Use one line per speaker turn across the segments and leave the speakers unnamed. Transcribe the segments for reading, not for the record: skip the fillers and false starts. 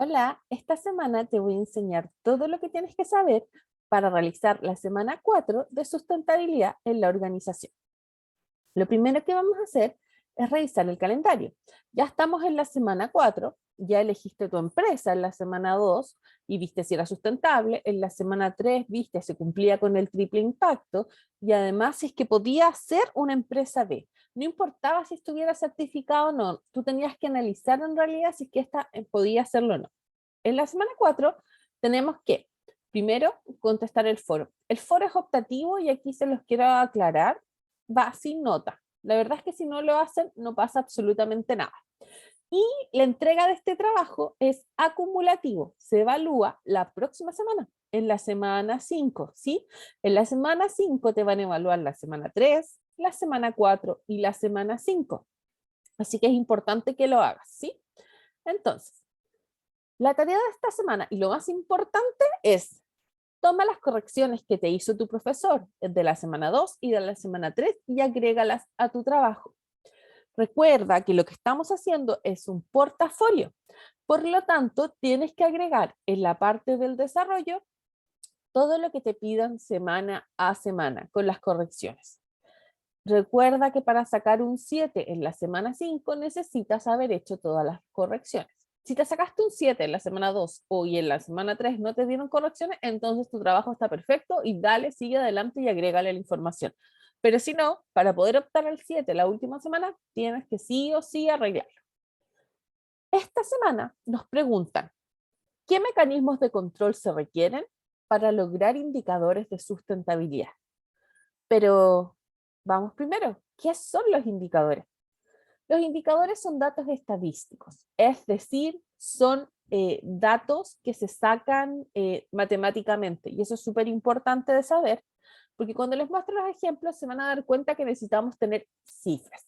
Hola, esta semana te voy a enseñar todo lo que tienes que saber para realizar la semana 4 de sustentabilidad en la organización. Lo primero que vamos a hacer es revisar el calendario. Ya estamos en la semana 4, ya elegiste tu empresa en la semana 2 y viste si era sustentable, en la semana 3 viste si cumplía con el triple impacto y además si es que podía ser una empresa B. No importaba si estuviera certificado o no, tú tenías que analizar en realidad si es que esta podía hacerlo o no. En la semana 4 tenemos que, primero, contestar el foro. El foro es optativo y aquí se los quiero aclarar, va sin nota. La verdad es que si no lo hacen, no pasa absolutamente nada. Y la entrega de este trabajo es acumulativo. Se evalúa la próxima semana, en la semana 5, ¿sí? En la semana 5 te van a evaluar la semana 3, la semana 4 y la semana 5. Así que es importante que lo hagas, ¿sí? Entonces, la tarea de esta semana y lo más importante es toma las correcciones que te hizo tu profesor de la semana 2 y de la semana 3 y agrégalas a tu trabajo. Recuerda que lo que estamos haciendo es un portafolio. Por lo tanto, tienes que agregar en la parte del desarrollo todo lo que te pidan semana a semana con las correcciones. Recuerda que para sacar un 7 en la semana 5 necesitas haber hecho todas las correcciones. Si te sacaste un 7 en la semana 2 o y en la semana 3 no te dieron correcciones, entonces tu trabajo está perfecto y dale, sigue adelante y agrégale la información. Pero si no, para poder optar al 7 la última semana, tienes que sí o sí arreglarlo. Esta semana nos preguntan, ¿qué mecanismos de control se requieren para lograr indicadores de sustentabilidad? Pero vamos primero, ¿qué son los indicadores? Los indicadores son datos estadísticos, es decir, son datos que se sacan matemáticamente. Y eso es súper importante de saber, porque cuando les muestro los ejemplos se van a dar cuenta que necesitamos tener cifras.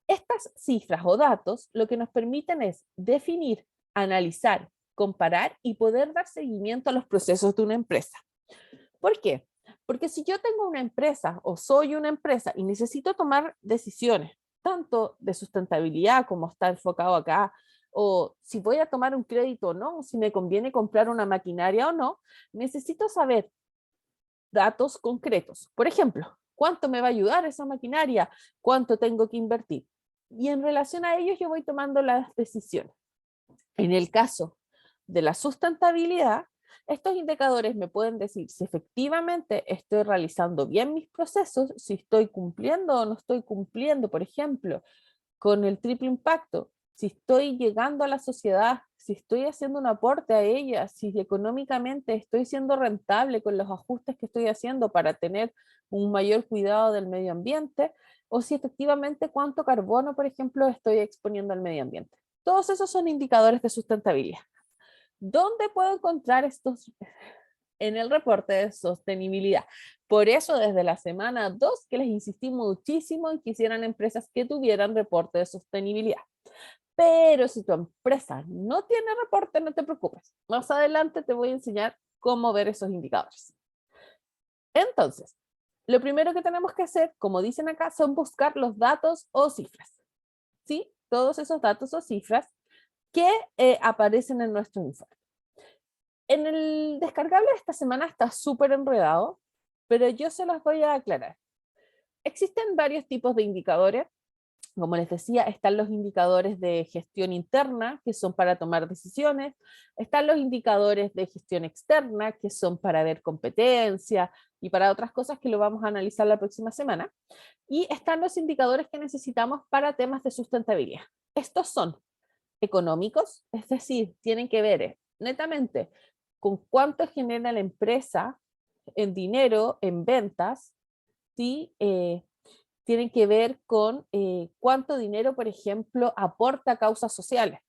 Estas cifras o datos lo que nos permiten es definir, analizar, comparar y poder dar seguimiento a los procesos de una empresa. ¿Por qué? Porque si yo tengo una empresa o soy una empresa y necesito tomar decisiones, tanto de sustentabilidad como está enfocado acá, o si voy a tomar un crédito o no, si me conviene comprar una maquinaria o no, necesito saber datos concretos. Por ejemplo, ¿cuánto me va a ayudar esa maquinaria? ¿Cuánto tengo que invertir? Y en relación a ellos yo voy tomando las decisiones. En el caso de la sustentabilidad, estos indicadores me pueden decir si efectivamente estoy realizando bien mis procesos, si estoy cumpliendo o no estoy cumpliendo, por ejemplo, con el triple impacto, si estoy llegando a la sociedad, si estoy haciendo un aporte a ella, si económicamente estoy siendo rentable con los ajustes que estoy haciendo para tener un mayor cuidado del medio ambiente, o si efectivamente cuánto carbono, por ejemplo, estoy exponiendo al medio ambiente. Todos esos son indicadores de sustentabilidad. ¿Dónde puedo encontrar estos en el reporte de sostenibilidad? Por eso desde la semana 2 que les insistí muchísimo en que hicieran empresas que tuvieran reporte de sostenibilidad. Pero si tu empresa no tiene reporte, no te preocupes. Más adelante te voy a enseñar cómo ver esos indicadores. Entonces, lo primero que tenemos que hacer, como dicen acá, son buscar los datos o cifras. ¿Sí? Todos esos datos o cifras que aparecen en nuestro informe. En el descargable de esta semana está súper enredado, pero yo se los voy a aclarar. Existen varios tipos de indicadores. Como les decía, están los indicadores de gestión interna, que son para tomar decisiones. Están los indicadores de gestión externa, que son para ver competencia y para otras cosas que lo vamos a analizar la próxima semana. Y están los indicadores que necesitamos para temas de sustentabilidad. Estos son económicos, es decir, tienen que ver netamente con cuánto genera la empresa en dinero, en ventas, ¿sí? Tienen que ver con cuánto dinero, por ejemplo, aporta a causas sociales,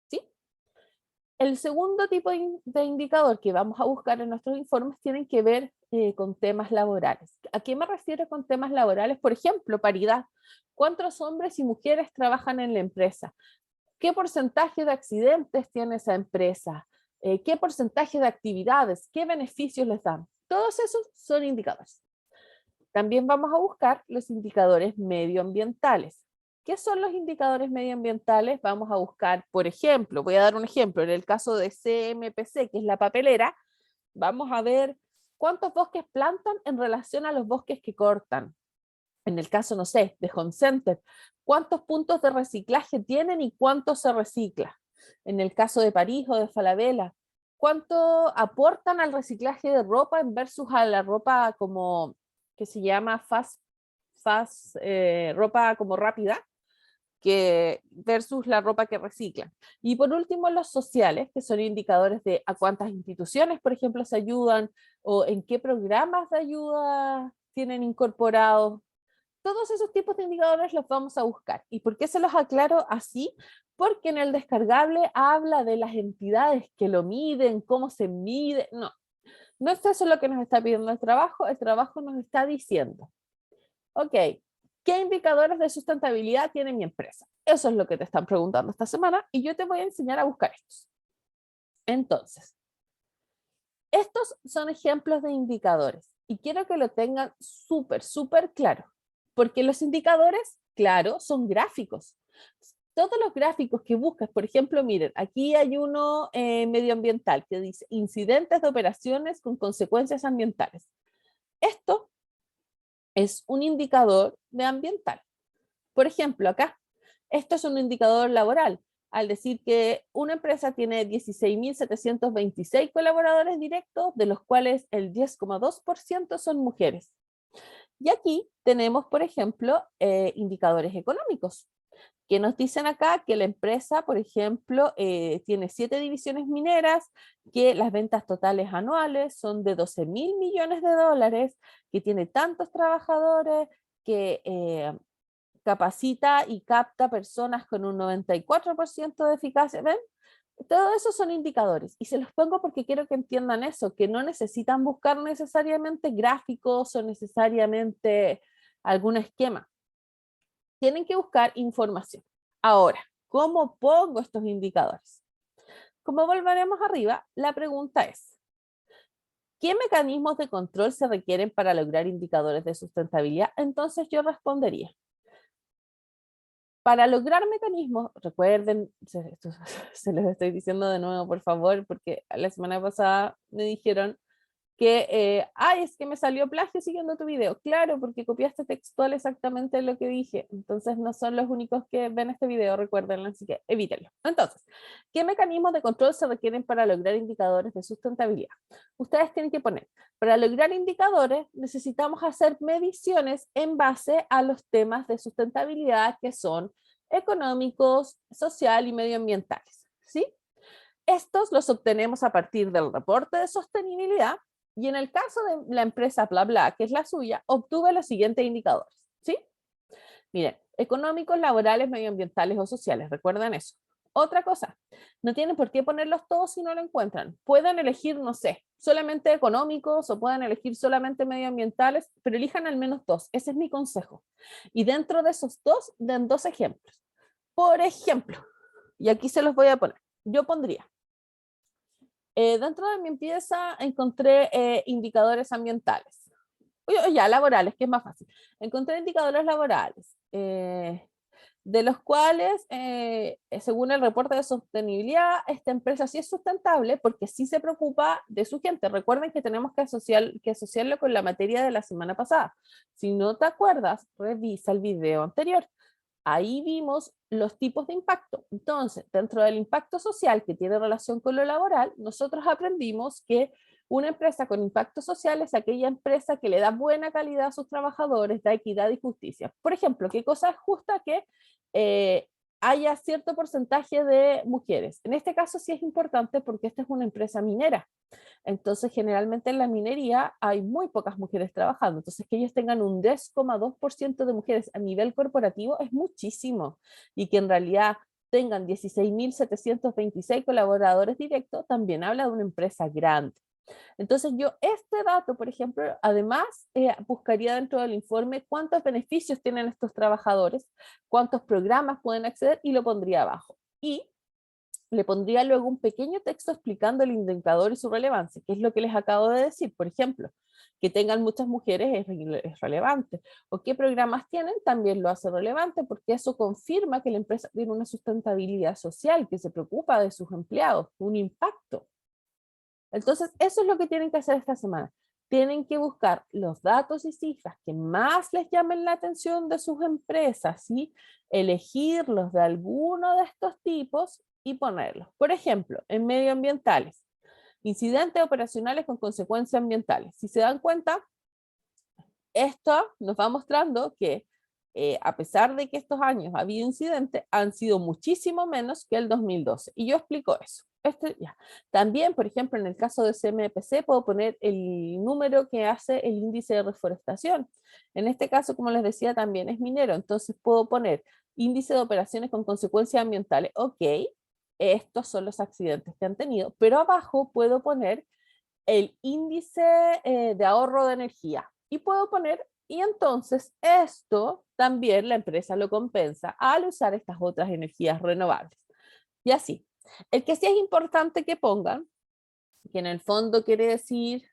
¿sí? El segundo tipo de indicador que vamos a buscar en nuestros informes tienen que ver con temas laborales. ¿A qué me refiero con temas laborales? Por ejemplo, paridad. ¿Cuántos hombres y mujeres trabajan en la empresa? ¿Qué porcentaje de accidentes tiene esa empresa? ¿Qué porcentaje de actividades? ¿Qué beneficios les dan? Todos esos son indicadores. También vamos a buscar los indicadores medioambientales. ¿Qué son los indicadores medioambientales? Vamos a buscar, por ejemplo, voy a dar un ejemplo, en el caso de CMPC, que es la papelera, vamos a ver cuántos bosques plantan en relación a los bosques que cortan. En el caso, no sé, de Home Center, ¿cuántos puntos de reciclaje tienen y cuánto se recicla? En el caso de París o de Falabella, ¿cuánto aportan al reciclaje de ropa en versus a la ropa como, que se llama ropa como rápida, que versus la ropa que reciclan? Y por último, los sociales, que son indicadores de a cuántas instituciones, por ejemplo, se ayudan o en qué programas de ayuda tienen incorporados. Todos esos tipos de indicadores los vamos a buscar. ¿Y por qué se los aclaro así? Porque en el descargable habla de las entidades que lo miden, cómo se mide. No, no es eso lo que nos está pidiendo el trabajo nos está diciendo, ok, ¿qué indicadores de sustentabilidad tiene mi empresa? Eso es lo que te están preguntando esta semana y yo te voy a enseñar a buscar estos. Entonces, estos son ejemplos de indicadores y quiero que lo tengan súper claro, porque los indicadores, claro, son gráficos. Todos los gráficos que buscas, por ejemplo, miren, aquí hay uno medioambiental que dice incidentes de operaciones con consecuencias ambientales. Esto es un indicador de ambiental. Por ejemplo, acá, esto es un indicador laboral. Al decir que una empresa tiene 16.726 colaboradores directos, de los cuales el 10,2% son mujeres. Y aquí tenemos, por ejemplo, indicadores económicos, que nos dicen acá que la empresa, por ejemplo, tiene 7 divisiones mineras, que las ventas totales anuales son de 12.000 millones de dólares, que tiene tantos trabajadores, que capacita y capta personas con un 94% de eficacia. ¿Ven? Todo eso son indicadores y se los pongo porque quiero que entiendan eso, que no necesitan buscar necesariamente gráficos o necesariamente algún esquema. Tienen que buscar información. Ahora, ¿cómo pongo estos indicadores? Como volveremos arriba, la pregunta es, ¿qué mecanismos de control se requieren para lograr indicadores de sustentabilidad? Entonces yo respondería, para lograr mecanismos, recuerden, esto se los estoy diciendo de nuevo, por favor, porque la semana pasada me dijeron que, ay, es que me salió plagio siguiendo tu video. Claro, porque copiaste textual exactamente lo que dije. Entonces no son los únicos que ven este video, recuérdenlo, así que evítenlo. Entonces, ¿qué mecanismos de control se requieren para lograr indicadores de sustentabilidad? Ustedes tienen que poner, para lograr indicadores necesitamos hacer mediciones en base a los temas de sustentabilidad que son económicos, social y medioambientales, ¿sí? Estos los obtenemos a partir del reporte de sostenibilidad y en el caso de la empresa BlaBla, que es la suya, obtuve los siguientes indicadores, ¿sí? Miren, económicos, laborales, medioambientales o sociales, recuerden eso. Otra cosa, no tienen por qué ponerlos todos si no lo encuentran. Pueden elegir, no sé, solamente económicos o pueden elegir solamente medioambientales, pero elijan al menos dos. Ese es mi consejo. Y dentro de esos dos, den dos ejemplos. Por ejemplo, y aquí se los voy a poner. Yo pondría, dentro de mi empresa encontré indicadores ambientales. Ya, laborales, que es más fácil. Encontré indicadores laborales, de los cuales, según el reporte de sostenibilidad, esta empresa sí es sustentable porque sí se preocupa de su gente. Recuerden que tenemos que asociarlo con la materia de la semana pasada. Si no te acuerdas, revisa el video anterior. Ahí vimos los tipos de impacto. Entonces, dentro del impacto social que tiene relación con lo laboral, nosotros aprendimos que una empresa con impacto social es aquella empresa que le da buena calidad a sus trabajadores, da equidad y justicia. Por ejemplo, ¿qué cosa es justa? Que eh, haya cierto porcentaje de mujeres. En este caso sí es importante porque esta es una empresa minera. Entonces, generalmente en la minería hay muy pocas mujeres trabajando. Entonces, que ellos tengan un 10,2% de mujeres a nivel corporativo es muchísimo. Y que en realidad tengan 16.726 colaboradores directos, también habla de una empresa grande. Entonces yo este dato, por ejemplo, además buscaría dentro del informe cuántos beneficios tienen estos trabajadores, cuántos programas pueden acceder y lo pondría abajo. Y le pondría luego un pequeño texto explicando el indicador y su relevancia, que es lo que les acabo de decir. Por ejemplo, Que tengan muchas mujeres es relevante. O qué programas tienen también lo hace relevante porque eso confirma que la empresa tiene una sustentabilidad social, que se preocupa de sus empleados, un impacto. Entonces, eso es lo que tienen que hacer esta semana. Tienen que buscar los datos y cifras que más les llamen la atención de sus empresas, ¿sí? Elegirlos de alguno de estos tipos y ponerlos. Por ejemplo, en medioambientales, incidentes operacionales con consecuencias ambientales. Si se dan cuenta, esto nos va mostrando que a pesar de que estos años ha habido incidentes, han sido muchísimo menos que el 2012. Y yo explico eso. Ya. También, por ejemplo, en el caso de CMPC, puedo poner el número que hace el índice de reforestación. En este caso, como les decía, también es minero. Entonces puedo poner índice de operaciones con consecuencias ambientales. Ok, estos son los accidentes que han tenido. Pero abajo puedo poner el índice de ahorro de energía. Y puedo poner, y entonces esto también la empresa lo compensa al usar estas otras energías renovables. Y así. El que sí es importante que pongan, que en el fondo quiere decir,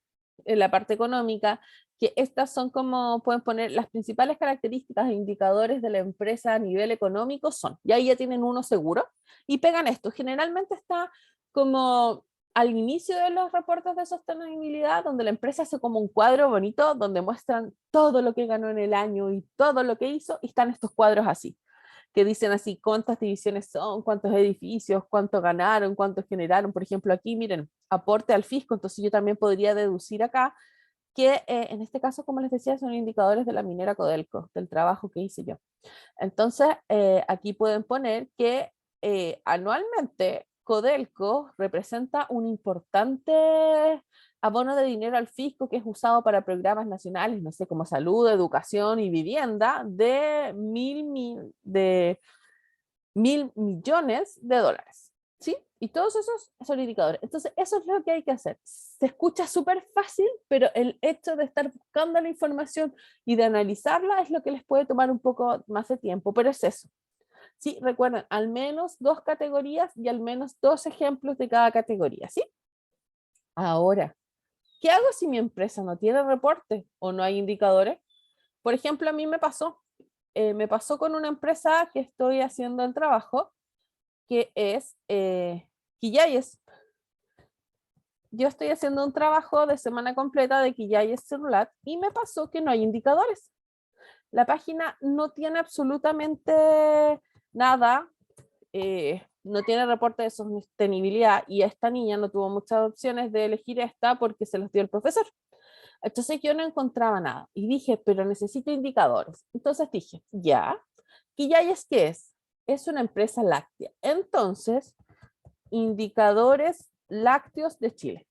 en la parte económica, que estas son como, pueden poner, las principales características e indicadores de la empresa a nivel económico son, y ahí ya tienen uno seguro, y pegan esto. Generalmente está como al inicio de los reportes de sostenibilidad, donde la empresa hace como un cuadro bonito, donde muestran todo lo que ganó en el año y todo lo que hizo, y están estos cuadros así que dicen así cuántas divisiones son, cuántos edificios, cuánto ganaron, cuánto generaron. Por ejemplo, aquí miren, aporte al fisco, entonces yo también podría deducir acá que en este caso, como les decía, son indicadores de la minera Codelco, del trabajo que hice yo. Entonces, aquí pueden poner que anualmente Codelco representa un importante abono de dinero al fisco que es usado para programas nacionales, no sé, como salud, educación y vivienda, de mil millones de dólares. ¿Sí? Y todos esos son indicadores. Entonces, eso es lo que hay que hacer. Se escucha súper fácil, pero el hecho de estar buscando la información y de analizarla es lo que les puede tomar un poco más de tiempo, pero es eso. Sí, recuerden, al menos 2 categorías y al menos 2 ejemplos de cada categoría, ¿sí? Ahora, ¿qué hago si mi empresa no tiene reporte o no hay indicadores? Por ejemplo, a mí me pasó con una empresa que estoy haciendo el trabajo, que es Quillayes. Yo estoy haciendo un trabajo de semana completa de Quillayes Celular y me pasó que no hay indicadores. La página no tiene absolutamente nada, no tiene reporte de sostenibilidad y esta niña no tuvo muchas opciones de elegir esta porque se los dio el profesor. Entonces yo no encontraba nada y dije, pero necesito indicadores. Entonces dije, ya, Quillayes, ¿qué es? Es una empresa láctea. Entonces, indicadores lácteos de Chile.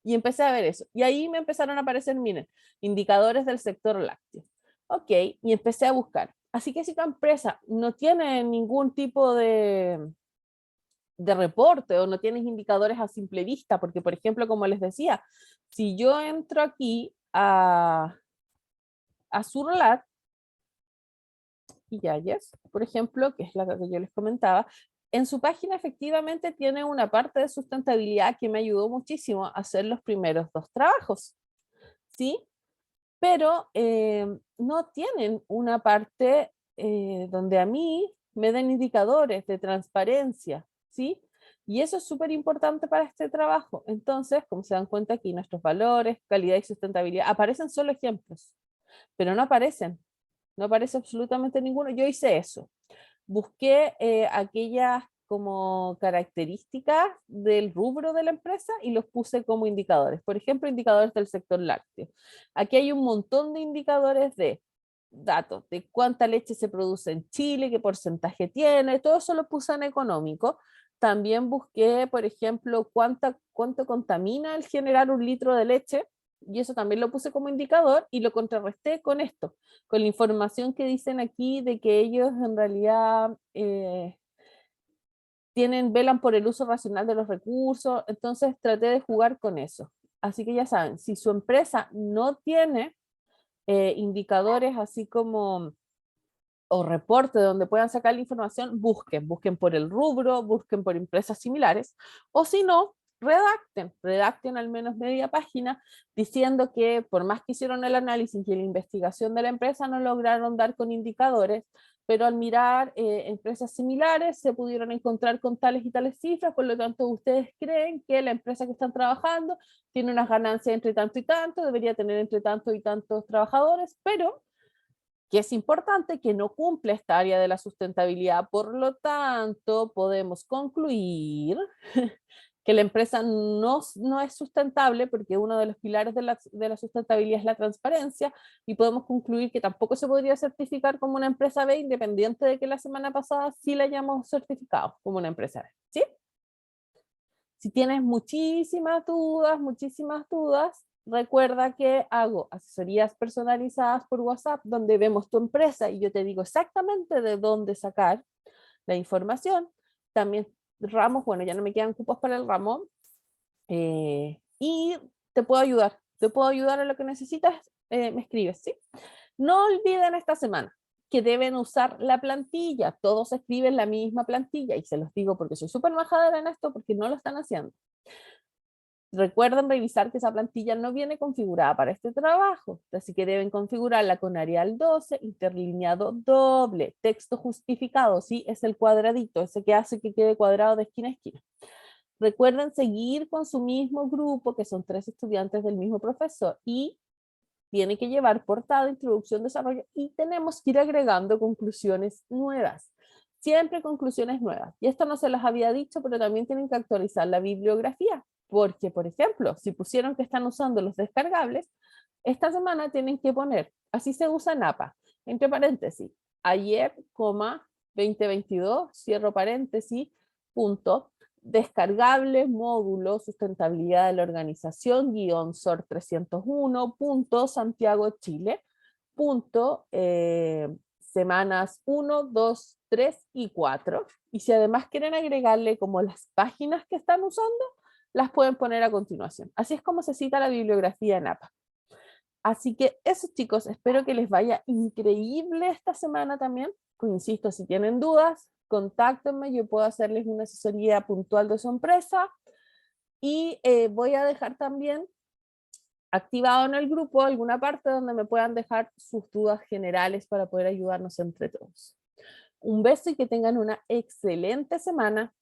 Y empecé a ver eso. Y ahí me empezaron a aparecer, miren, indicadores del sector lácteo. Ok, y empecé a buscar. Así que si tu empresa no tiene ningún tipo de reporte o no tienes indicadores a simple vista, porque por ejemplo, como les decía, si yo entro aquí a Surlat, y ya, yes, por ejemplo, que es la que yo les comentaba, en su página efectivamente tiene una parte de sustentabilidad que me ayudó muchísimo a hacer los primeros 2 trabajos, ¿sí? Pero no tienen una parte donde a mí me den indicadores de transparencia, ¿sí? Y eso es súper importante para este trabajo. Entonces, como se dan cuenta aquí, nuestros valores, calidad y sustentabilidad, aparecen solo ejemplos, pero no aparece absolutamente ninguno. Yo hice eso. Busqué aquellas como características del rubro de la empresa y los puse como indicadores. Por ejemplo, indicadores del sector lácteo. Aquí hay un montón de indicadores de datos de cuánta leche se produce en Chile, qué porcentaje tiene, todo eso lo puse en económico. También busqué, por ejemplo, cuánto contamina el generar un litro de leche, y eso también lo puse como indicador y lo contrarresté con esto, con la información que dicen aquí de que ellos en realidad velan por el uso racional de los recursos, entonces traté de jugar con eso. Así que ya saben, si su empresa no tiene indicadores así como o reporte donde puedan sacar la información, busquen por el rubro, busquen por empresas similares, o si no, redacten al menos media página diciendo que por más que hicieron el análisis y la investigación de la empresa no lograron dar con indicadores, pero al mirar empresas similares se pudieron encontrar con tales y tales cifras, por lo tanto ustedes creen que la empresa que están trabajando tiene unas ganancias entre tanto y tanto, debería tener entre tanto y tantos trabajadores, pero que es importante que no cumple esta área de la sustentabilidad. Por lo tanto, podemos concluir que la empresa no es sustentable porque uno de los pilares de la sustentabilidad es la transparencia y podemos concluir que tampoco se podría certificar como una empresa B independiente de que la semana pasada sí la hayamos certificado como una empresa B. ¿Sí? Si tienes muchísimas dudas, recuerda que hago asesorías personalizadas por WhatsApp donde vemos tu empresa y yo te digo exactamente de dónde sacar la información. También ramos, bueno, ya no me quedan cupos para el ramo y te puedo ayudar a lo que necesitas, me escribes, ¿sí? No olviden esta semana que deben usar la plantilla, todos escriben la misma plantilla y se los digo porque soy súper majadera en esto porque no lo están haciendo. Recuerden revisar que esa plantilla no viene configurada para este trabajo, así que deben configurarla con Arial 12, interlineado doble, texto justificado, ¿sí? Es el cuadradito, ese que hace que quede cuadrado de esquina a esquina. Recuerden seguir con su mismo grupo, que son 3 estudiantes del mismo profesor, y tiene que llevar portada, introducción, desarrollo, y tenemos que ir agregando conclusiones nuevas. Siempre conclusiones nuevas. Y esto no se las había dicho, pero también tienen que actualizar la bibliografía. Porque, por ejemplo, si pusieron que están usando los descargables, esta semana tienen que poner, así se usa en APA, entre paréntesis, ayer, 2022, cierro paréntesis, punto, descargable, módulo, sustentabilidad de la organización, guión SOR 301, punto, Santiago, Chile, punto, semanas 1, 2, 3 y 4. Y si además quieren agregarle como las páginas que están usando, las pueden poner a continuación. Así es como se cita la bibliografía en APA. Así que eso, chicos, espero que les vaya increíble esta semana también. Insisto, si tienen dudas, contáctenme, yo puedo hacerles una asesoría puntual de su empresa y voy a dejar también activado en el grupo alguna parte donde me puedan dejar sus dudas generales para poder ayudarnos entre todos. Un beso y que tengan una excelente semana.